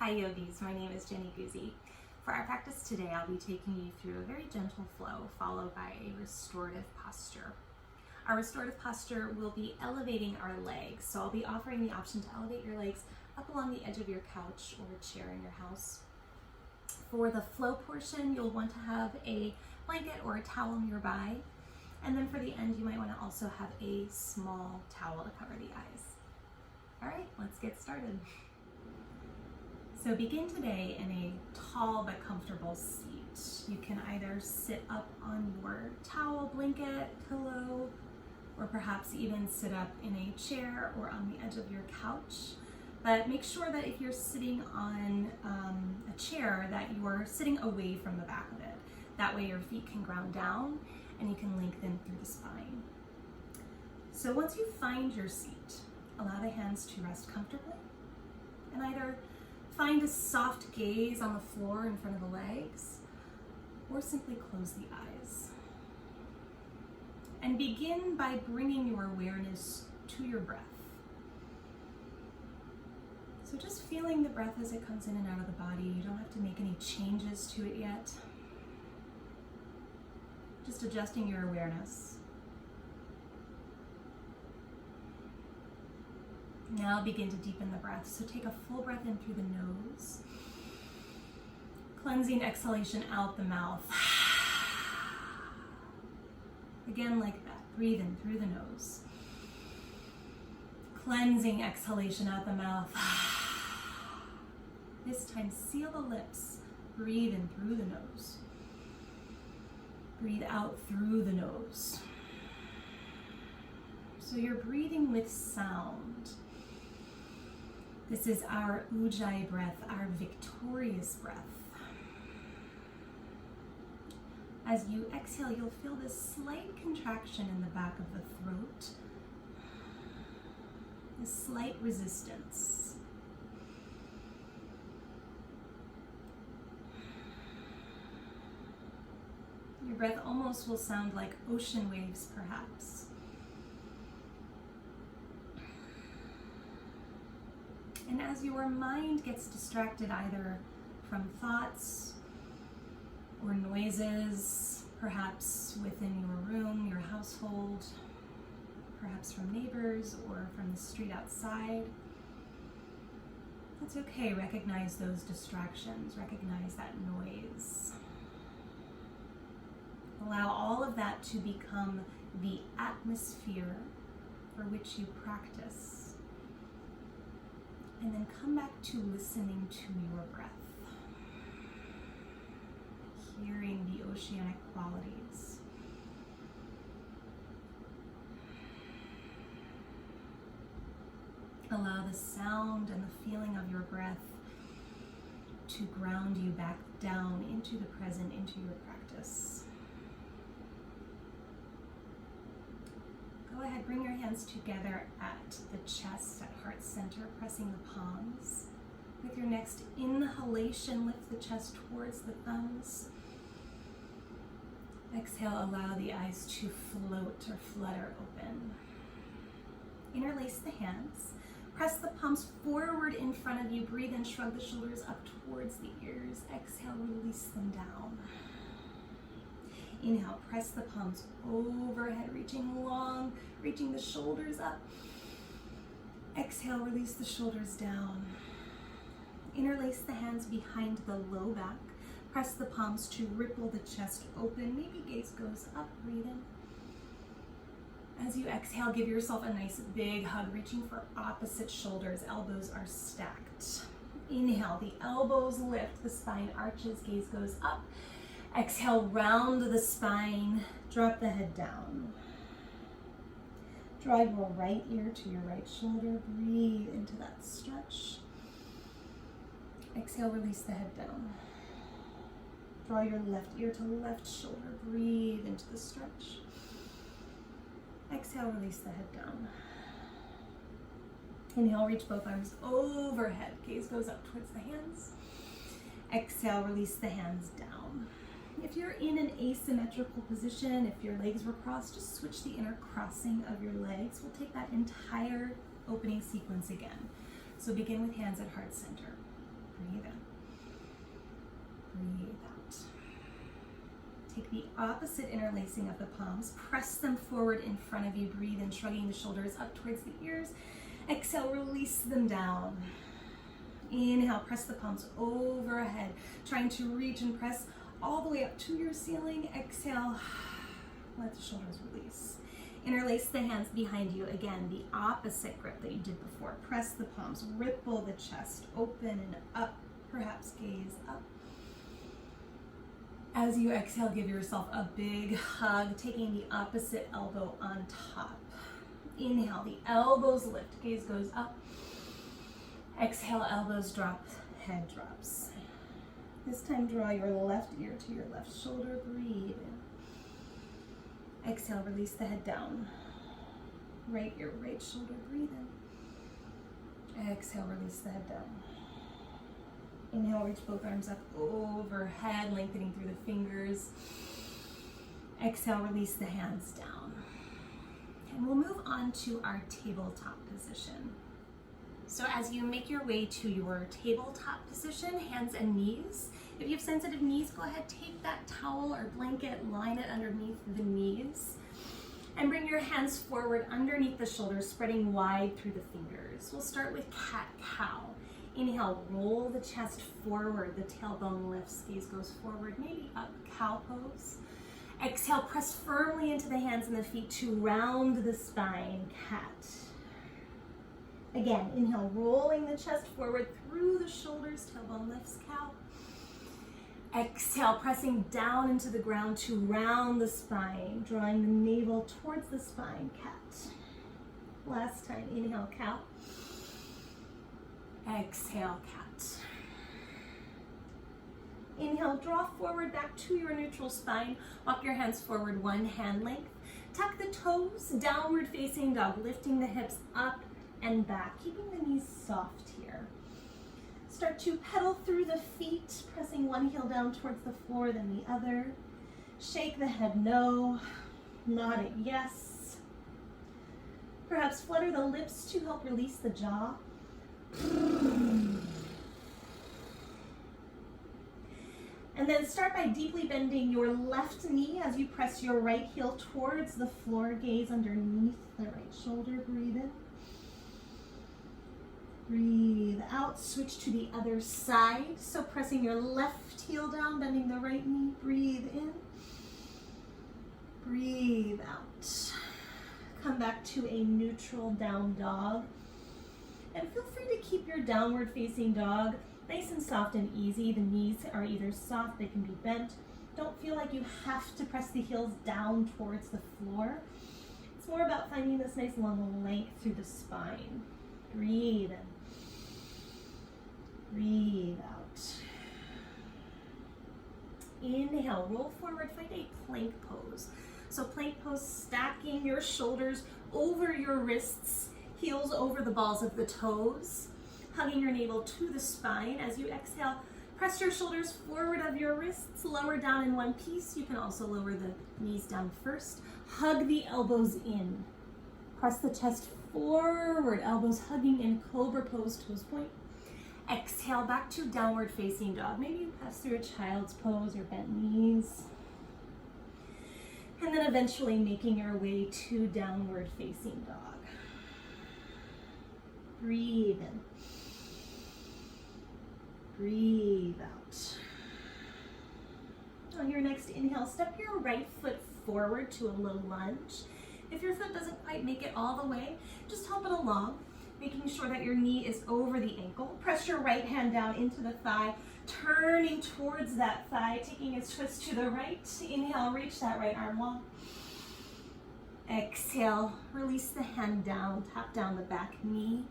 Hi yogis, my name is Jenny Guse. For our practice today, I'll be taking you through a very gentle flow followed by a restorative posture. Our restorative posture will be elevating our legs. So I'll be offering the option to elevate your legs up along the edge of your couch or a chair in your house. For the flow portion, you'll want to have a blanket or a towel nearby. And then for the end, you might want to also have a small towel to cover the eyes. All right, let's get started. So begin today in a tall but comfortable seat. You can either sit up on your towel, blanket, pillow, or perhaps even sit up in a chair or on the edge of your couch. But make sure that if you're sitting on a chair that you're sitting away from the back of it. That way your feet can ground down and you can lengthen through the spine. So once you find your seat, allow the hands to rest comfortably and either find a soft gaze on the floor in front of the legs, or simply close the eyes. And begin by bringing your awareness to your breath. So just feeling the breath as it comes in and out of the body. You don't have to make any changes to it yet. Just adjusting your awareness. Now begin to deepen the breath. So take a full breath in through the nose. Cleansing exhalation out the mouth. Again like that. Breathe in through the nose. Cleansing exhalation out the mouth. This time seal the lips. Breathe in through the nose. Breathe out through the nose. So you're breathing with sound. This is our Ujjayi breath, our victorious breath. As you exhale, you'll feel this slight contraction in the back of the throat, this slight resistance. Your breath almost will sound like ocean waves, perhaps. And as your mind gets distracted either from thoughts or noises, perhaps within your room, your household, perhaps from neighbors or from the street outside, that's okay. Recognize those distractions, recognize that noise. Allow all of that to become the atmosphere for which you practice. And then come back to listening to your breath. Hearing the oceanic qualities. Allow the sound and the feeling of your breath to ground you back down into the present, into your practice. Go ahead, bring your hands together at the chest, at heart center, pressing the palms. With your next inhalation, lift the chest towards the thumbs. Exhale, allow the eyes to float or flutter open. Interlace the hands. Press the palms forward in front of you. Breathe and shrug the shoulders up towards the ears. Exhale, release them down. Inhale, press the palms overhead, reaching long, reaching the shoulders up. Exhale, release the shoulders down. Interlace the hands behind the low back. Press the palms to ripple the chest open. Maybe gaze goes up, breathe in. As you exhale, give yourself a nice big hug, reaching for opposite shoulders. Elbows are stacked. Inhale, the elbows lift, the spine arches, gaze goes up. Exhale, round the spine, drop the head down. Draw your right ear to your right shoulder. Breathe into that stretch. Exhale, release the head down. Draw your left ear to left shoulder. Breathe into the stretch. Exhale, release the head down. Inhale, reach both arms overhead. Gaze goes up towards the hands. Exhale, release the hands down. If you're in an asymmetrical position, if your legs were crossed, just switch the inner crossing of your legs. We'll take that entire opening sequence again. So begin with hands at heart center. Breathe in. Breathe out. Take the opposite interlacing of the palms. Press them forward in front of you. Breathe in, shrugging the shoulders up towards the ears. Exhale, release them down. Inhale, press the palms overhead, trying to reach and press all the way up to your ceiling. Exhale, let the shoulders release. Interlace the hands behind you. Again, the opposite grip that you did before. Press the palms, ripple the chest, open and up, perhaps gaze up. As you exhale, give yourself a big hug, taking the opposite elbow on top. Inhale, the elbows lift, gaze goes up. Exhale, elbows drop, head drops. This time, draw your left ear to your left shoulder. Breathe in. Exhale, release the head down. Right ear, right shoulder. Breathe in. Exhale, release the head down. Inhale, reach both arms up overhead, lengthening through the fingers. Exhale, release the hands down. And we'll move on to our tabletop position. So as you make your way to your tabletop position, hands and knees. If you have sensitive knees, go ahead, take that towel or blanket, line it underneath the knees, and bring your hands forward underneath the shoulders, spreading wide through the fingers. We'll start with cat-cow. Inhale, roll the chest forward, the tailbone lifts, gaze goes forward, maybe up, cow pose. Exhale, press firmly into the hands and the feet to round the spine, cat. Again, inhale, rolling the chest forward through the shoulders, tailbone lifts, cow. Exhale, pressing down into the ground to round the spine, drawing the navel towards the spine, cat. Last time, inhale, cow. Exhale, cat. Inhale, draw forward back to your neutral spine. Walk your hands forward, one hand length. Tuck the toes, downward facing dog, lifting the hips up and back, keeping the knees soft here. Start to pedal through the feet, pressing one heel down towards the floor, then the other. Shake the head no, nod it yes. Perhaps flutter the lips to help release the jaw. And then start by deeply bending your left knee as you press your right heel towards the floor, gaze underneath the right shoulder, breathe in. Breathe out, switch to the other side. So pressing your left heel down, bending the right knee, breathe in. Breathe out. Come back to a neutral down dog. And feel free to keep your downward facing dog nice and soft and easy. The knees are either soft, they can be bent. Don't feel like you have to press the heels down towards the floor. It's more about finding this nice long length through the spine. Breathe in. Breathe out. Inhale, roll forward, find a plank pose. So plank pose, stacking your shoulders over your wrists, heels over the balls of the toes, hugging your navel to the spine. As you exhale, press your shoulders forward of your wrists, lower down in one piece. You can also lower the knees down first. Hug the elbows in. Press the chest forward, elbows hugging in cobra pose, toes point. Exhale, back to downward facing dog. Maybe you pass through a child's pose or bent knees. And then eventually making your way to downward facing dog. Breathe in. Breathe out. On your next inhale, step your right foot forward to a low lunge. If your foot doesn't quite make it all the way, just help it along, making sure that your knee is over the ankle. Press your right hand down into the thigh, turning towards that thigh, taking a twist to the right. Inhale, reach that right arm long. Exhale, release the hand down, tap down the back knee.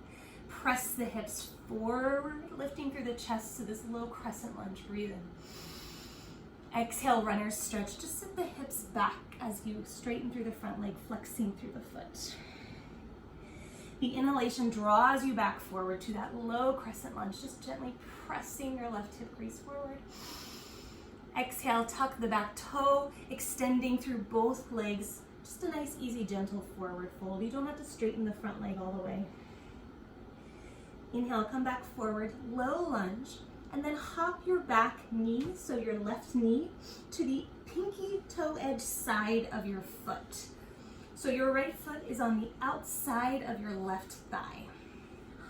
Press the hips forward, lifting through the chest to this low crescent lunge. Breathe in. Exhale, runner's stretch. Just sit the hips back as you straighten through the front leg, flexing through the foot. The inhalation draws you back forward to that low crescent lunge, just gently pressing your left hip crease forward. Exhale, tuck the back toe, extending through both legs. Just a nice, easy, gentle forward fold. You don't have to straighten the front leg all the way. Inhale, come back forward, low lunge. And then hop your back knee, so your left knee, to the pinky toe edge side of your foot. So your right foot is on the outside of your left thigh.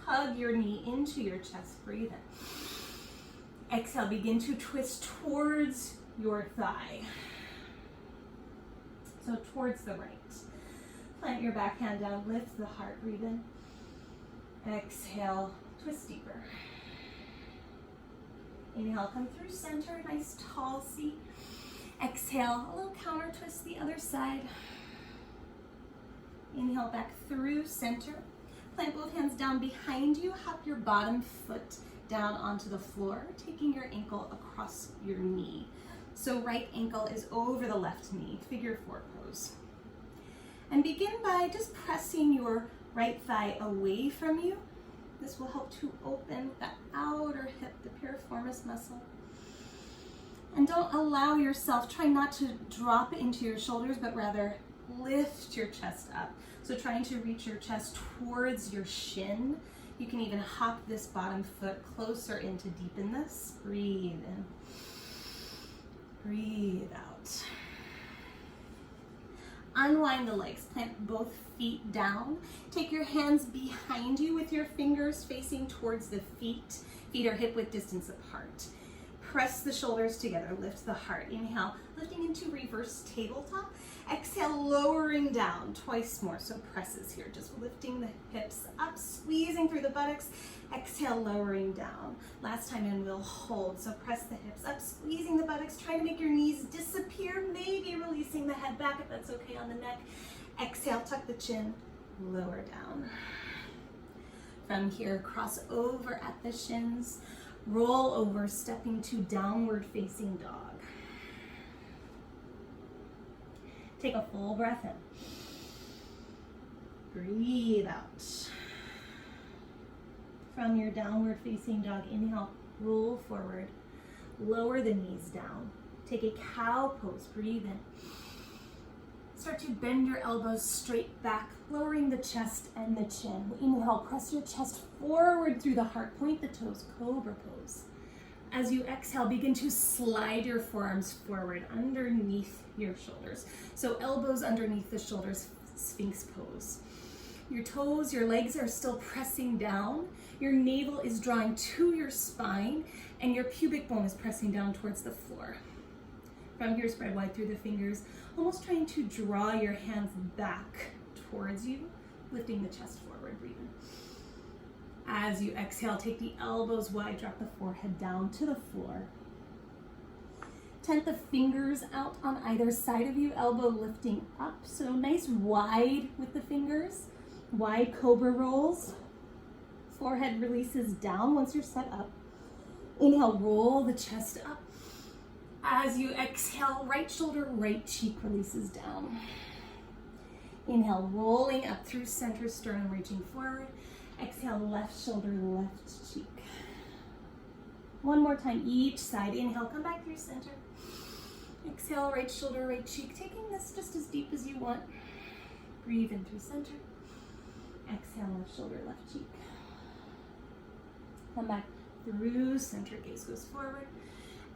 Hug your knee into your chest, breathe in. Exhale, begin to twist towards your thigh. So towards the right. Plant your back hand down, lift the heart, breathe in. Exhale, twist deeper. Inhale, come through center, nice tall C. Exhale, a little counter twist the other side. Inhale, back through center. Plant both hands down behind you. Hop your bottom foot down onto the floor, taking your ankle across your knee. So right ankle is over the left knee, figure four pose. And begin by just pressing your right thigh away from you. This will help to open the outer hip, the piriformis muscle. And don't allow yourself, try not to drop into your shoulders, but rather lift your chest up. So trying to reach your chest towards your shin. You can even hop this bottom foot closer in to deepen this. Breathe in. Breathe out. Unwind the legs, plant both feet down. Take your hands behind you with your fingers facing towards the feet. Feet are hip width distance apart. Press the shoulders together, lift the heart. Inhale, lifting into reverse tabletop. Exhale, lowering down twice more. So presses here, just lifting the hips up, squeezing through the buttocks. Exhale, lowering down. Last time in, we'll hold. So press the hips up, squeezing the buttocks, trying to make your knees disappear, maybe releasing the head back if that's okay on the neck. Exhale, tuck the chin, lower down. From here, cross over at the shins. Roll over, stepping to downward facing dog. Take a full breath in. Breathe out. From your downward facing dog, inhale, roll forward. Lower the knees down. Take a cow pose, breathe in. Start to bend your elbows straight back, lowering the chest and the chin. Inhale, press your chest forward through the heart, point the toes, cobra pose. As you exhale, begin to slide your forearms forward underneath your shoulders. So elbows underneath the shoulders, sphinx pose. Your toes, your legs are still pressing down. Your navel is drawing to your spine, and your pubic bone is pressing down towards the floor. From here, spread wide through the fingers, almost trying to draw your hands back towards you, lifting the chest forward, breathe in. As you exhale, take the elbows wide, drop the forehead down to the floor. Tent the fingers out on either side of you, elbow lifting up. So nice wide with the fingers, wide cobra rolls. Forehead releases down once you're set up. Inhale, roll the chest up. As you exhale, right shoulder, right cheek releases down. Inhale, rolling up through center, sternum reaching forward. Exhale, left shoulder, left cheek. One more time, each side. Inhale, come back through center. Exhale, right shoulder, right cheek. Taking this just as deep as you want. Breathe in through center. Exhale, left shoulder, left cheek. Come back through center, gaze goes forward.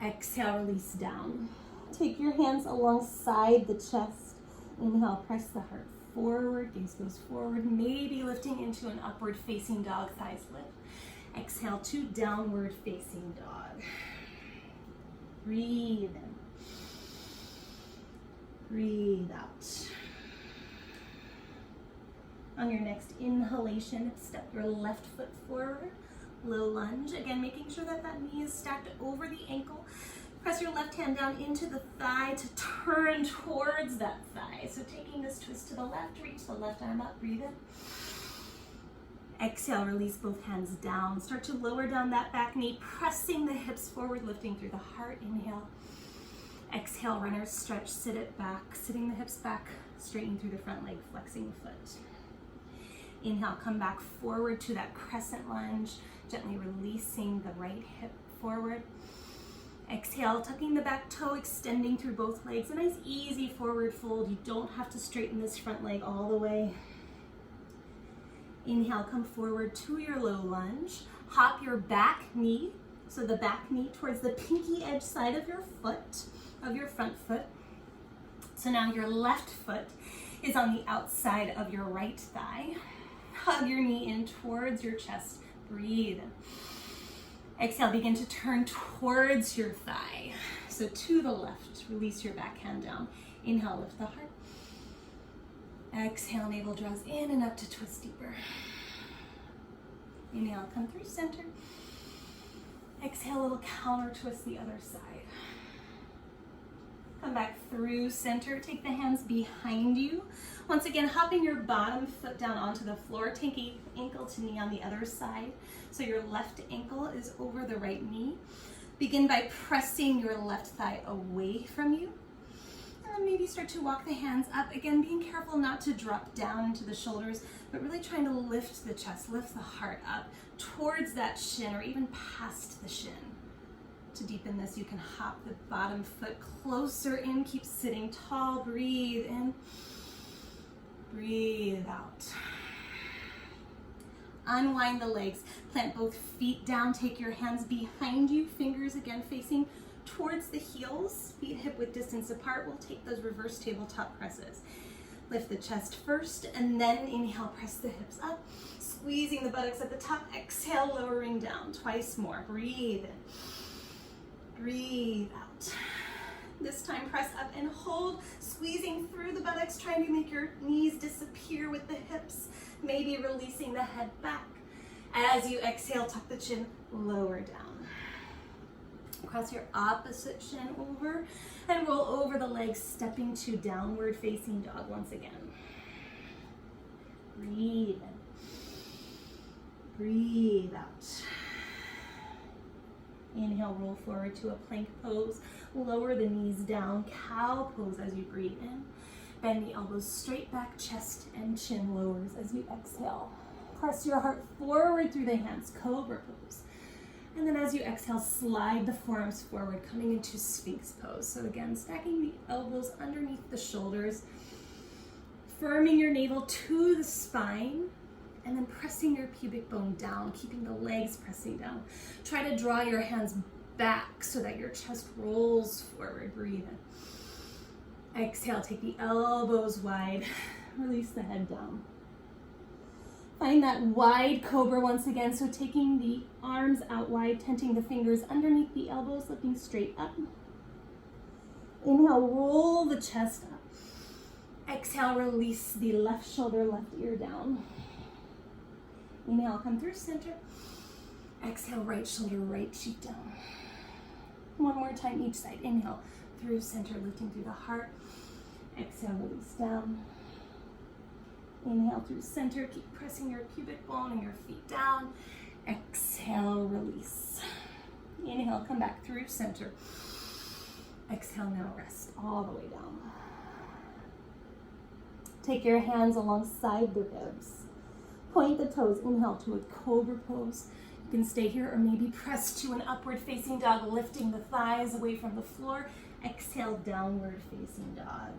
Exhale, release down. Take your hands alongside the chest. Inhale, press the heart forward, gaze goes forward, maybe lifting into an upward facing dog, thighs lift. Exhale to downward facing dog. Breathe in. Breathe out. On your next inhalation, step your left foot forward. Low lunge, again making sure that that knee is stacked over the ankle. Press your left hand down into the thigh to turn towards that thigh. So taking this twist to the left, reach the left arm up, breathe in. Exhale, release both hands down. Start to lower down that back knee, pressing the hips forward, lifting through the heart. Inhale. Exhale, runner's stretch, sit it back, sitting the hips back, straighten through the front leg, flexing the foot. Inhale, come back forward to that crescent lunge, gently releasing the right hip forward. Exhale, tucking the back toe, extending through both legs. A nice easy forward fold. You don't have to straighten this front leg all the way. Inhale, come forward to your low lunge. Hop your back knee So the back knee towards the pinky edge side of your foot, of your front foot. So now your left foot is on the outside of your right thigh. Hug your knee in towards your chest. Breathe. Exhale, begin to turn towards your thigh. So to the left, release your back hand down. Inhale, lift the heart. Exhale, navel draws in and up to twist deeper. Inhale, come through center. Exhale, a little counter twist the other side. Come back through center. Take the hands behind you. Once again, hopping your bottom foot down onto the floor. Taking ankle to knee on the other side. So your left ankle is over the right knee. Begin by pressing your left thigh away from you. And maybe start to walk the hands up. Again, being careful not to drop down into the shoulders, but really trying to lift the chest, lift the heart up towards that shin or even past the shin. To deepen this, you can hop the bottom foot closer in. Keep sitting tall. Breathe in. Breathe out. Unwind the legs. Plant both feet down. Take your hands behind you. Fingers again facing towards the heels. Feet hip width distance apart. We'll take those reverse tabletop presses. Lift the chest first and then inhale, press the hips up. Squeezing the buttocks at the top. Exhale, lowering down. Twice more. Breathe in. Breathe out. This time press up and hold, squeezing through the buttocks, trying to make your knees disappear with the hips, maybe releasing the head back. As you exhale, tuck the chin, lower down. Cross your opposite shin over and roll over the legs, stepping to downward facing dog once again. Breathe in. Breathe out. Inhale, roll forward to a plank pose. Lower the knees down, cow pose as you breathe in. Bend the elbows straight back, chest and chin lowers as you exhale. Press your heart forward through the hands, cobra pose. And then as you exhale, slide the forearms forward, coming into sphinx pose. So again, stacking the elbows underneath the shoulders, firming your navel to the spine, and then pressing your pubic bone down, keeping the legs pressing down. Try to draw your hands back so that your chest rolls forward. Breathe in. Exhale, take the elbows wide. Release the head down. Find that wide cobra once again. So taking the arms out wide, tenting the fingers underneath the elbows, looking straight up. Inhale, roll the chest up. Exhale, release the left shoulder, left ear down. Inhale, come through center. Exhale, right shoulder, right cheek down. One more time each side. Inhale, through center, lifting through the heart. Exhale, release down. Inhale through center, keep pressing your pubic bone and your feet down. Exhale, release. Inhale, come back through center. Exhale, now rest all the way down. Take your hands alongside the ribs. Point the toes, inhale to a cobra pose. You can stay here or maybe press to an upward facing dog, lifting the thighs away from the floor. Exhale, downward facing dog.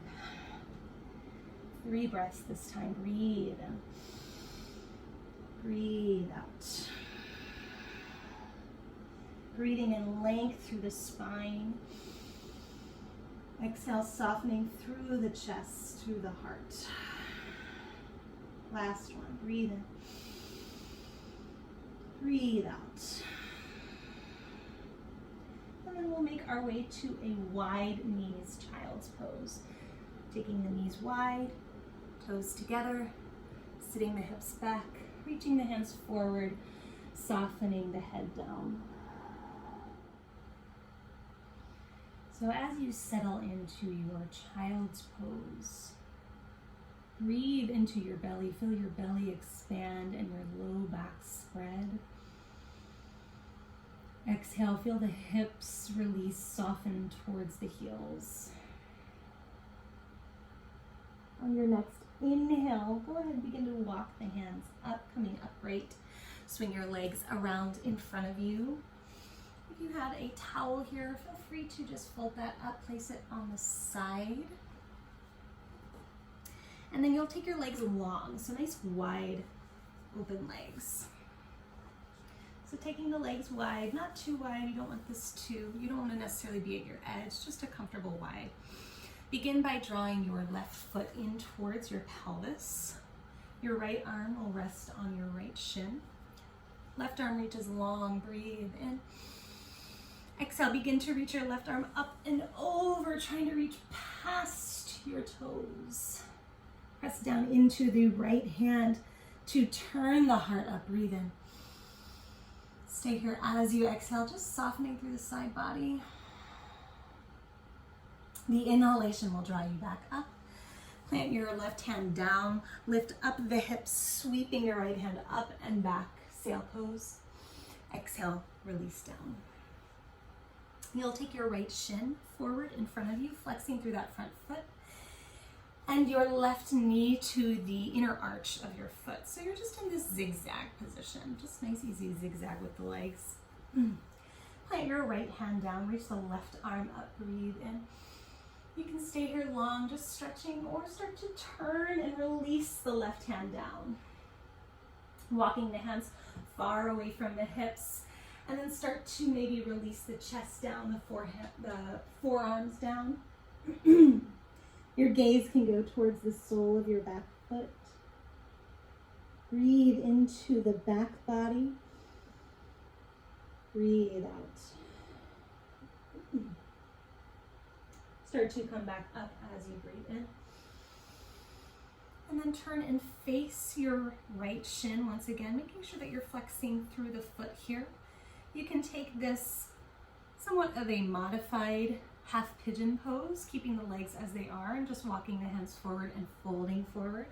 3 breaths this time. Breathe in. Breathe out. Breathing in length through the spine. Exhale, softening through the chest, through the heart. Last one. Breathe in. Breathe out. And then we'll make our way to a wide knees child's pose. Taking the knees wide, toes together, sitting the hips back, reaching the hands forward, softening the head down. So as you settle into your child's pose, breathe into your belly, feel your belly expand and your low back spread. Exhale, feel the hips release, soften towards the heels. On your next inhale, go ahead and begin to walk the hands up, coming upright. Swing your legs around in front of you. If you had a towel here, feel free to just fold that up, place it on the side. And then you'll take your legs long, so nice wide open legs. So taking the legs wide, not too wide. You don't want to necessarily be at your edge, just a comfortable wide. Begin by drawing your left foot in towards your pelvis. Your right arm will rest on your right shin. Left arm reaches long, breathe in. Exhale, begin to reach your left arm up and over, trying to reach past your toes. Press down into the right hand to turn the heart up, breathe in. Stay here as you exhale, just softening through the side body. The inhalation will draw you back up. Plant your left hand down, lift up the hips, sweeping your right hand up and back, sail pose. Exhale, release down. You'll take your right shin forward in front of you, flexing through that front foot, and your left knee to the inner arch of your foot. So you're just in this zigzag position, just nice, easy zigzag with the legs. Plant your right hand down, reach the left arm up, breathe in. You can stay here long, just stretching, or start to turn and release the left hand down. Walking the hands far away from the hips, and then start to maybe release the chest down, the forearms down. Your gaze can go towards the sole of your back foot. Breathe into the back body. Breathe out. Start to come back up as you breathe in. And then turn and face your right shin once again, making sure that you're flexing through the foot here. You can take this somewhat of a modified half pigeon pose, keeping the legs as they are and just walking the hands forward and folding forward.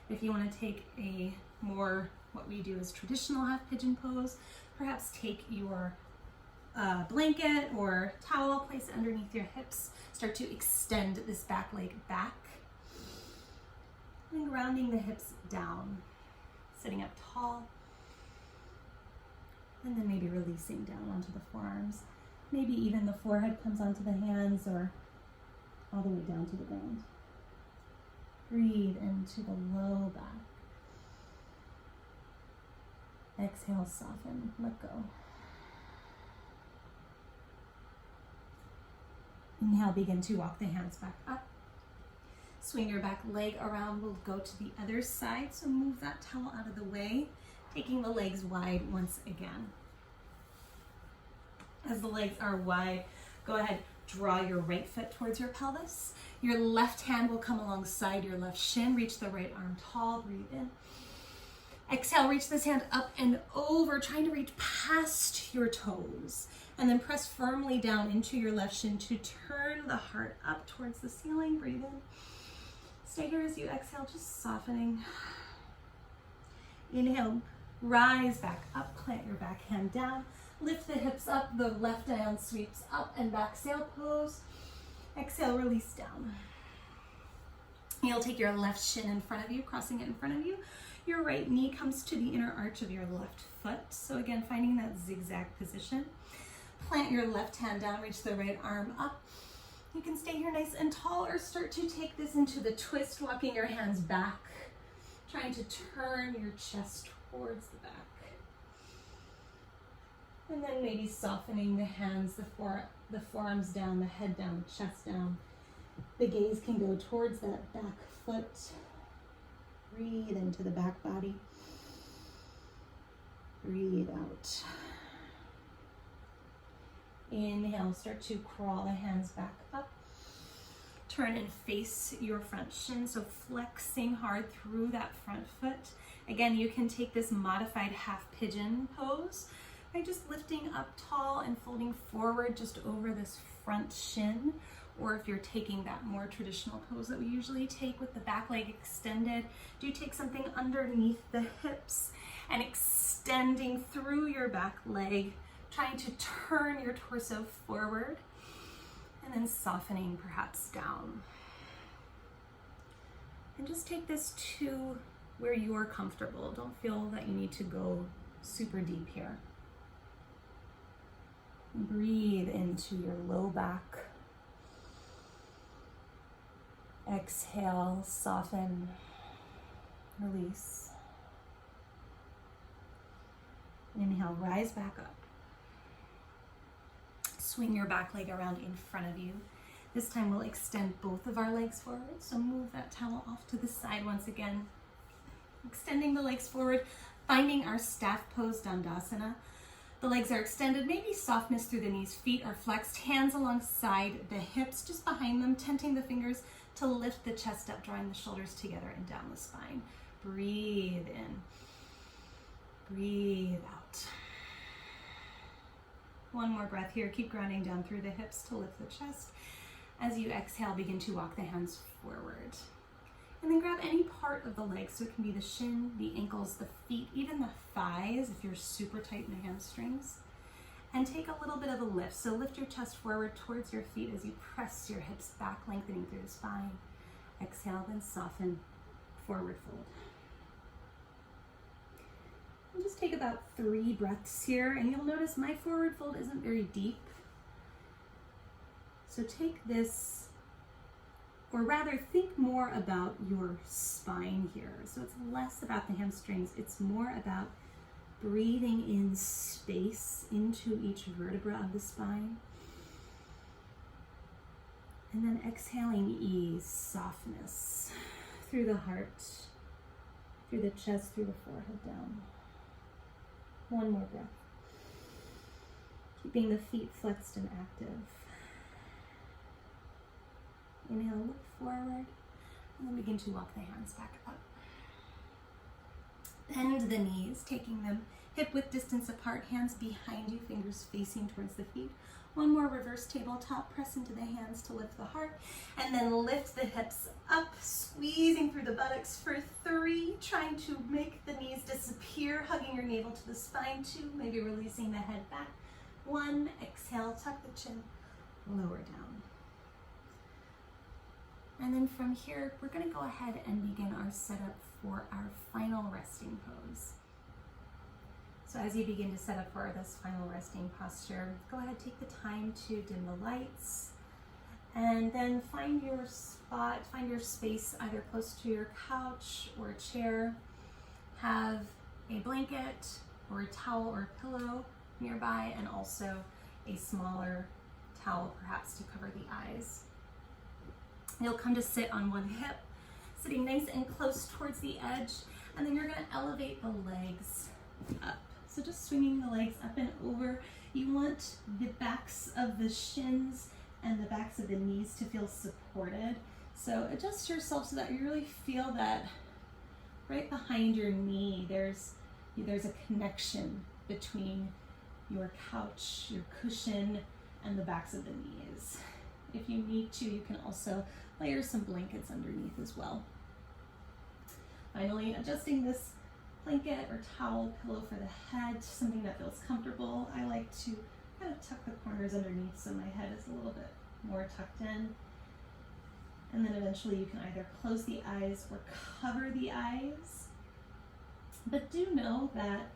If you want to take a more, what we do is traditional half pigeon pose, perhaps take your blanket or towel, place it underneath your hips, start to extend this back leg back, and grounding the hips down, sitting up tall, and then maybe releasing down onto the forearms. Maybe even the forehead comes onto the hands or all the way down to the ground. Breathe into the low back. Exhale, soften, let go. Inhale, begin to walk the hands back up. Swing your back leg around, we'll go to the other side. So move that towel out of the way, taking the legs wide once again. As the legs are wide, go ahead, draw your right foot towards your pelvis. Your left hand will come alongside your left shin, reach the right arm tall, breathe in. Exhale, reach this hand up and over, trying to reach past your toes. And then press firmly down into your left shin to turn the heart up towards the ceiling, breathe in. Stay here as you exhale, just softening. Inhale, rise back up, plant your back hand down. Lift the hips up, the left hand sweeps up and back, sail pose. Exhale, release down. You'll take your left shin in front of you, crossing it in front of you. Your right knee comes to the inner arch of your left foot. So again, finding that zigzag position. Plant your left hand down, reach the right arm up. You can stay here nice and tall or start to take this into the twist, walking your hands back, trying to turn your chest towards the back. And then maybe softening the hands, the forearms down, the head down, the chest down. The gaze can go towards that back foot. Breathe into the back body. Breathe out. Inhale, start to crawl the hands back up. Turn and face your front shin, so flexing hard through that front foot. Again, you can take this modified half pigeon pose by just lifting up tall and folding forward just over this front shin. Or if you're taking that more traditional pose that we usually take with the back leg extended, do take something underneath the hips and extending through your back leg, trying to turn your torso forward and then softening perhaps down. And just take this to where you're comfortable. Don't feel that you need to go super deep here. Breathe into your low back. Exhale, soften, release. Inhale, rise back up. Swing your back leg around in front of you. This time we'll extend both of our legs forward, so move that towel off to the side once again. Extending the legs forward, finding our staff pose, Dandasana. The legs are extended, maybe softness through the knees, feet are flexed, hands alongside the hips, just behind them, tenting the fingers to lift the chest up, drawing the shoulders together and down the spine. Breathe in, breathe out. One more breath here, keep grounding down through the hips to lift the chest. As you exhale, begin to walk the hands forward. And then grab any part of the legs, so it can be the shin, the ankles, the feet, even the thighs if you're super tight in the hamstrings. And take a little bit of a lift. So lift your chest forward towards your feet as you press your hips back, lengthening through the spine. Exhale, then soften, forward fold. And just take about 3 breaths here, and you'll notice my forward fold isn't very deep. So take this, or rather think more about your spine here. So it's less about the hamstrings, it's more about breathing in space into each vertebra of the spine. And then exhaling ease, softness through the heart, through the chest, through the forehead down. One more breath. Keeping the feet flexed and active. Inhale, look forward, and then begin to walk the hands back up. Bend the knees, taking them hip-width distance apart, hands behind you, fingers facing towards the feet. One more reverse tabletop, press into the hands to lift the heart, and then lift the hips up, squeezing through the buttocks for 3, trying to make the knees disappear, hugging your navel to the spine. 2, maybe releasing the head back. 1, exhale, tuck the chin, lower down. And then from here, we're going to go ahead and begin our setup for our final resting pose. So as you begin to set up for this final resting posture, go ahead, take the time to dim the lights, and then find your spot, find your space either close to your couch or a chair. Have a blanket or a towel or a pillow nearby, and also a smaller towel perhaps to cover the eyes. You'll come to sit on one hip, sitting nice and close towards the edge, and then you're going to elevate the legs up. So just swinging the legs up and over. You want the backs of the shins and the backs of the knees to feel supported. So adjust yourself so that you really feel that right behind your knee, there's a connection between your couch, your cushion, and the backs of the knees. If you need to, you can also layer some blankets underneath as well. Finally, adjusting this blanket or towel, pillow for the head, something that feels comfortable. I like to kind of tuck the corners underneath so my head is a little bit more tucked in. And then eventually you can either close the eyes or cover the eyes. But do know that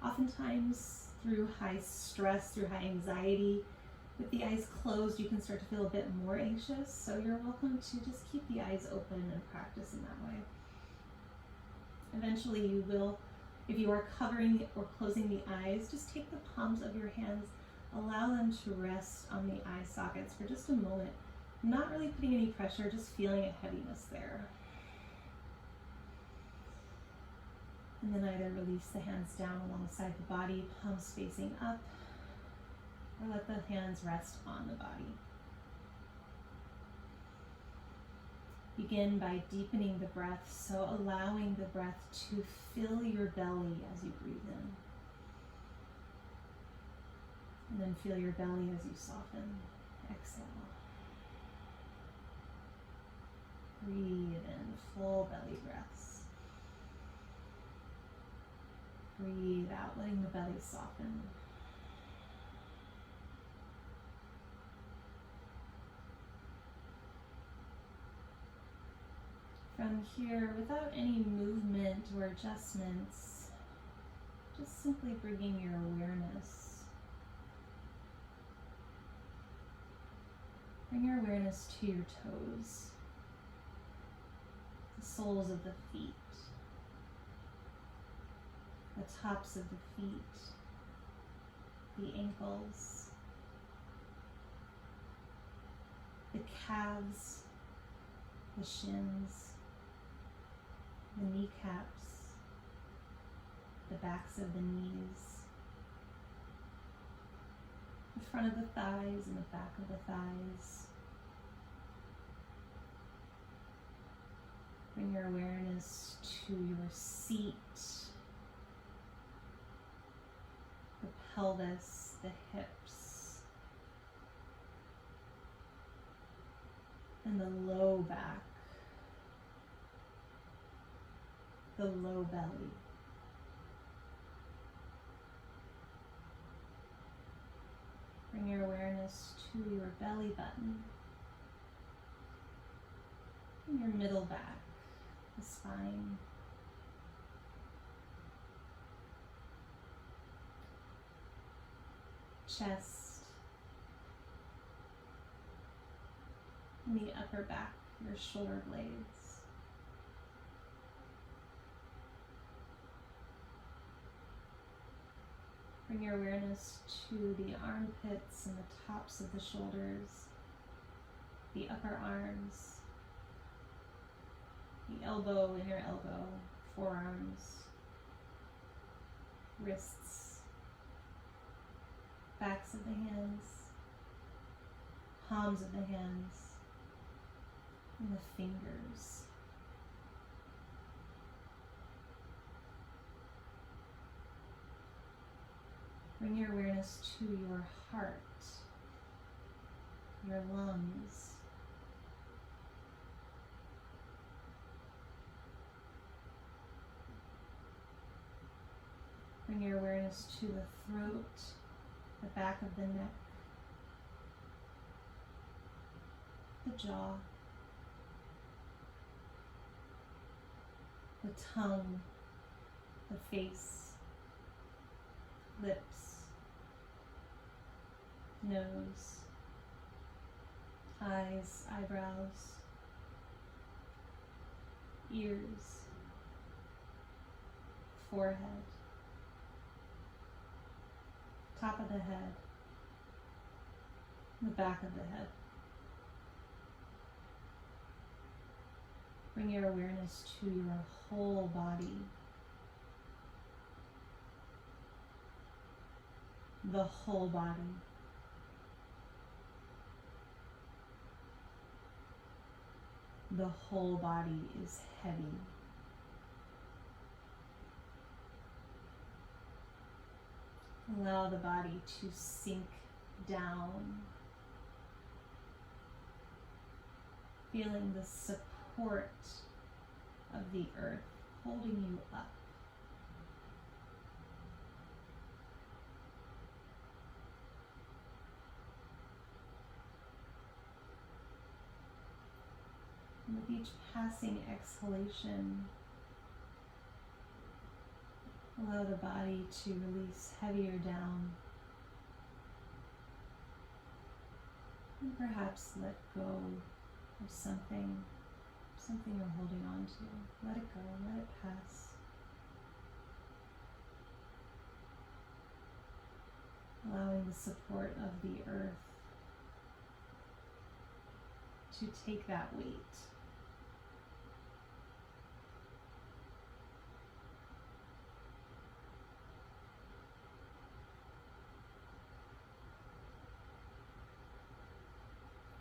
oftentimes through high stress, through high anxiety, with the eyes closed, you can start to feel a bit more anxious. So you're welcome to just keep the eyes open and practice in that way. Eventually you will, if you are covering or closing the eyes, just take the palms of your hands, allow them to rest on the eye sockets for just a moment. Not really putting any pressure, just feeling a heaviness there. And then either release the hands down alongside the body, palms facing up, or let the hands rest on the body. Begin by deepening the breath, so allowing the breath to fill your belly as you breathe in. And then feel your belly as you soften. Exhale. Breathe in, full belly breaths. Breathe out, letting the belly soften. From here, without any movement or adjustments, just simply bringing your awareness. Bring your awareness to your toes, the soles of the feet, the tops of the feet, the ankles, the calves, the shins, the kneecaps, the backs of the knees, the front of the thighs and the back of the thighs. Bring your awareness to your seat, the pelvis, the hips, and the low back, the low belly. Bring your awareness to your belly button, and your middle back, the spine. Chest, and the upper back, your shoulder blades. Bring your awareness to the armpits and the tops of the shoulders, the upper arms, the elbow, inner elbow, forearms, wrists, backs of the hands, palms of the hands, and the fingers. Bring your awareness to your heart, your lungs, bring your awareness to the throat, the back of the neck, the jaw, the tongue, the face, lips, nose, eyes, eyebrows, ears, forehead, top of the head, the back of the head. Bring your awareness to your whole body, the whole body. The whole body is heavy. Allow the body to sink down, feeling the support of the earth holding you up. And with each passing exhalation, allow the body to release heavier down, and perhaps let go of something you're holding on to. Let it go, let it pass. Allowing the support of the earth to take that weight.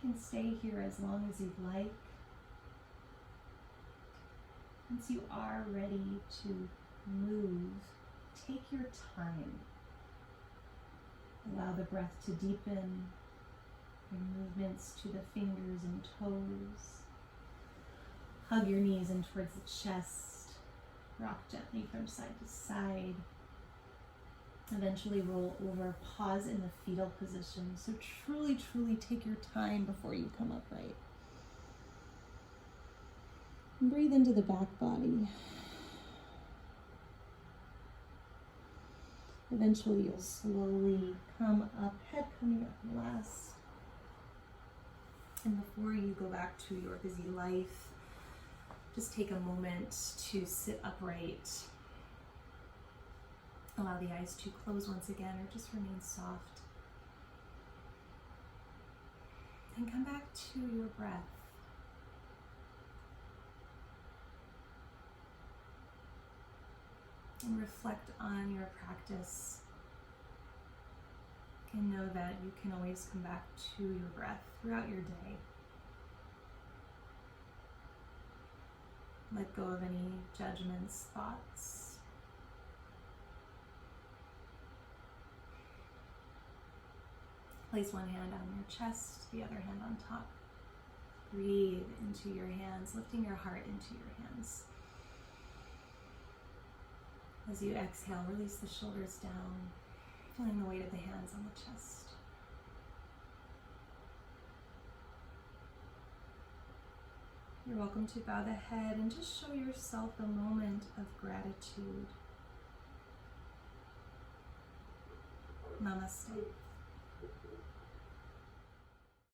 You can stay here as long as you'd like. Once you are ready to move, take your time. Allow the breath to deepen, your movements to the fingers and toes. Hug your knees in towards the chest. Rock gently from side to side. Eventually roll over, pause in the fetal position. So truly, truly take your time before you come upright. And breathe into the back body. Eventually you'll slowly come up, head coming up last. And before you go back to your busy life, just take a moment to sit upright. Allow the eyes to close once again or just remain soft. And come back to your breath. And reflect on your practice. And know that you can always come back to your breath throughout your day. Let go of any judgments, thoughts. Place one hand on your chest, the other hand on top. Breathe into your hands, lifting your heart into your hands. As you exhale, release the shoulders down, feeling the weight of the hands on the chest. You're welcome to bow the head and just show yourself a moment of gratitude. Namaste.